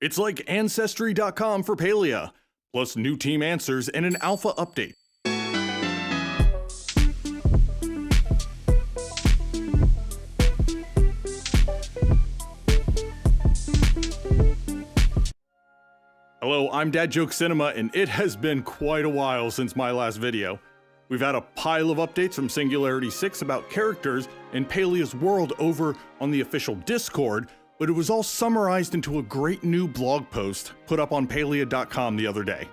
It's like Ancestry.com for Palia, plus new team answers and an alpha update. Hello, I'm Dad Joke Cinema, and it has been quite a while since my last video. We've had a pile of updates from Singularity 6 about characters in Palia's world over on the official Discord, but it was all summarized into a great new blog post put up on Palia.com the other day.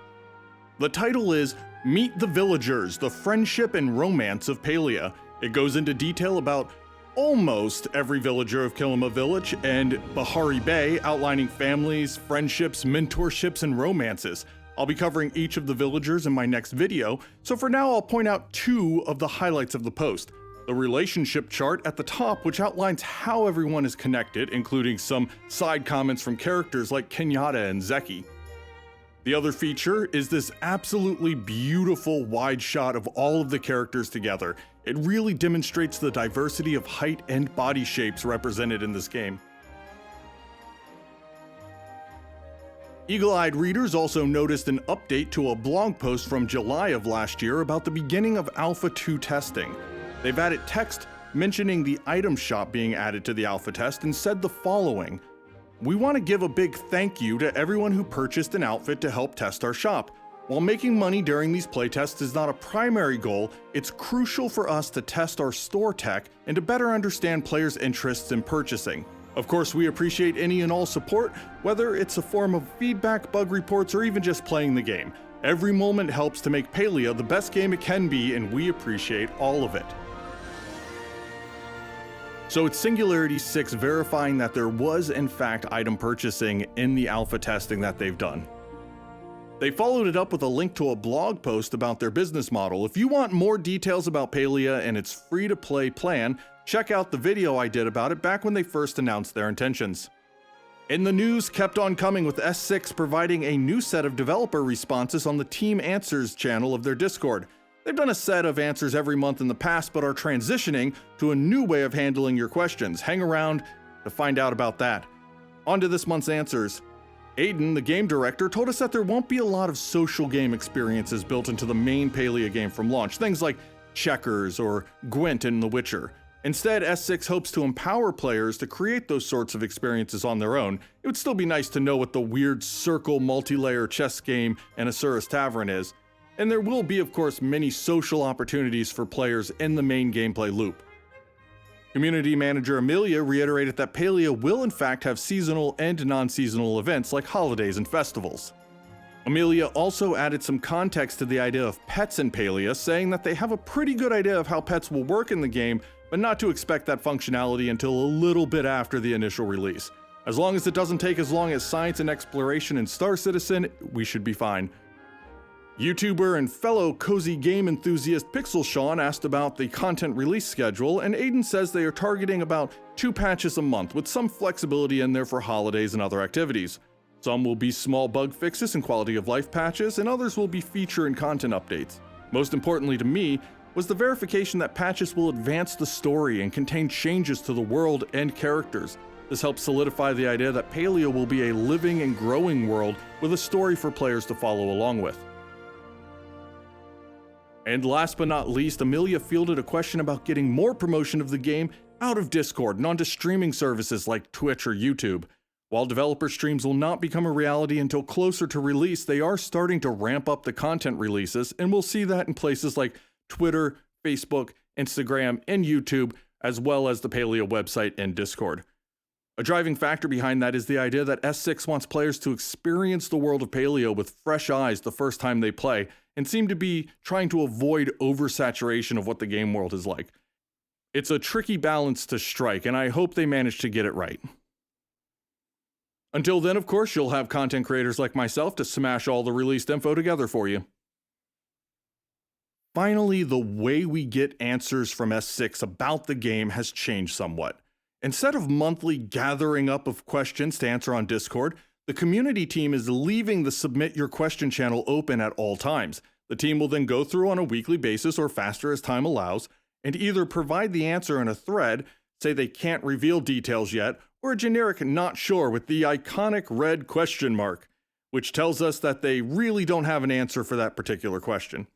The title is Meet the Villagers, the Friendship and Romance of Palia. It goes into detail about almost every villager of Kilima Village and Bahari Bay, outlining families, friendships, mentorships, and romances. I'll be covering each of the villagers in my next video, so for now I'll point out two of the highlights of the post. The relationship chart at the top, which outlines how everyone is connected, including some side comments from characters like Kenyatta and Zeki. The other feature is this absolutely beautiful wide shot of all of the characters together. It really demonstrates the diversity of height and body shapes represented in this game. Eagle-eyed readers also noticed an update to a blog post from July of last year about the beginning of Alpha 2 testing. They've added text mentioning the item shop being added to the alpha test and said the following: "We want to give a big thank you to everyone who purchased an outfit to help test our shop. While making money during these playtests is not a primary goal, it's crucial for us to test our store tech and to better understand players' interests in purchasing. Of course, we appreciate any and all support, whether it's a form of feedback, bug reports, or even just playing the game. Every moment helps to make Palia the best game it can be, and we appreciate all of it." So it's Singularity 6 verifying that there was in fact item purchasing in the alpha testing that they've done. They followed it up with a link to a blog post about their business model. If you want more details about Palia and its free-to-play plan, check out the video I did about it back when they first announced their intentions. And the news kept on coming, with S6 providing a new set of developer responses on the Team Answers channel of their Discord. They've done a set of answers every month in the past, but are transitioning to a new way of handling your questions. Hang around to find out about that. On to this month's answers. Aiden, the game director, told us that there won't be a lot of social game experiences built into the main Palia game from launch, things like checkers or Gwent in The Witcher. Instead, S6 hopes to empower players to create those sorts of experiences on their own. It would still be nice to know what the weird circle multi-layer chess game in Asura's Tavern is. And there will be, of course, many social opportunities for players in the main gameplay loop. Community manager Amelia reiterated that Palia will in fact have seasonal and non-seasonal events like holidays and festivals. Amelia also added some context to the idea of pets in Palia, saying that they have a pretty good idea of how pets will work in the game, but not to expect that functionality until a little bit after the initial release. As long as it doesn't take as long as Science and Exploration and Star Citizen, we should be fine. YouTuber and fellow cozy game enthusiast Pixel Sean asked about the content release schedule, and Aiden says they are targeting about 2 patches a month, with some flexibility in there for holidays and other activities. Some will be small bug fixes and quality of life patches, and others will be feature and content updates. Most importantly to me was the verification that patches will advance the story and contain changes to the world and characters. This helps solidify the idea that Palia will be a living and growing world with a story for players to follow along with. And last but not least, Amelia fielded a question about getting more promotion of the game out of Discord and onto streaming services like Twitch or YouTube. While developer streams will not become a reality until closer to release, they are starting to ramp up the content releases, and we'll see that in places like Twitter, Facebook, Instagram, and YouTube, as well as the Palia website and Discord. A driving factor behind that is the idea that S6 wants players to experience the world of Palia with fresh eyes the first time they play, and seem to be trying to avoid oversaturation of what the game world is like. It's a tricky balance to strike, and I hope they manage to get it right. Until then, of course, you'll have content creators like myself to smash all the released info together for you. Finally, the way we get answers from S6 about the game has changed somewhat. Instead of monthly gathering up of questions to answer on Discord, the community team is leaving the Submit Your Question channel open at all times. The team will then go through on a weekly basis or faster as time allows, and either provide the answer in a thread, say they can't reveal details yet, or a generic not sure with the iconic red question mark, which tells us that they really don't have an answer for that particular question.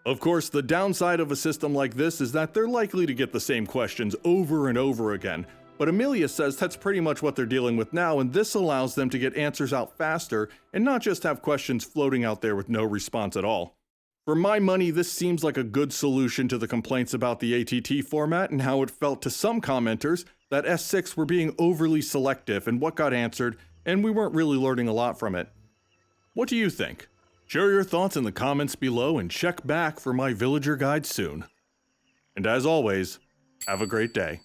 Of course, the downside of a system like this is that they're likely to get the same questions over and over again, but Amelia says that's pretty much what they're dealing with now, and this allows them to get answers out faster and not just have questions floating out there with no response at all. For my money, this seems like a good solution to the complaints about the ATT format and how it felt to some commenters that S6 were being overly selective in what got answered, and we weren't really learning a lot from it. What do you think? Share your thoughts in the comments below and check back for my villager guide soon. And as always, have a great day.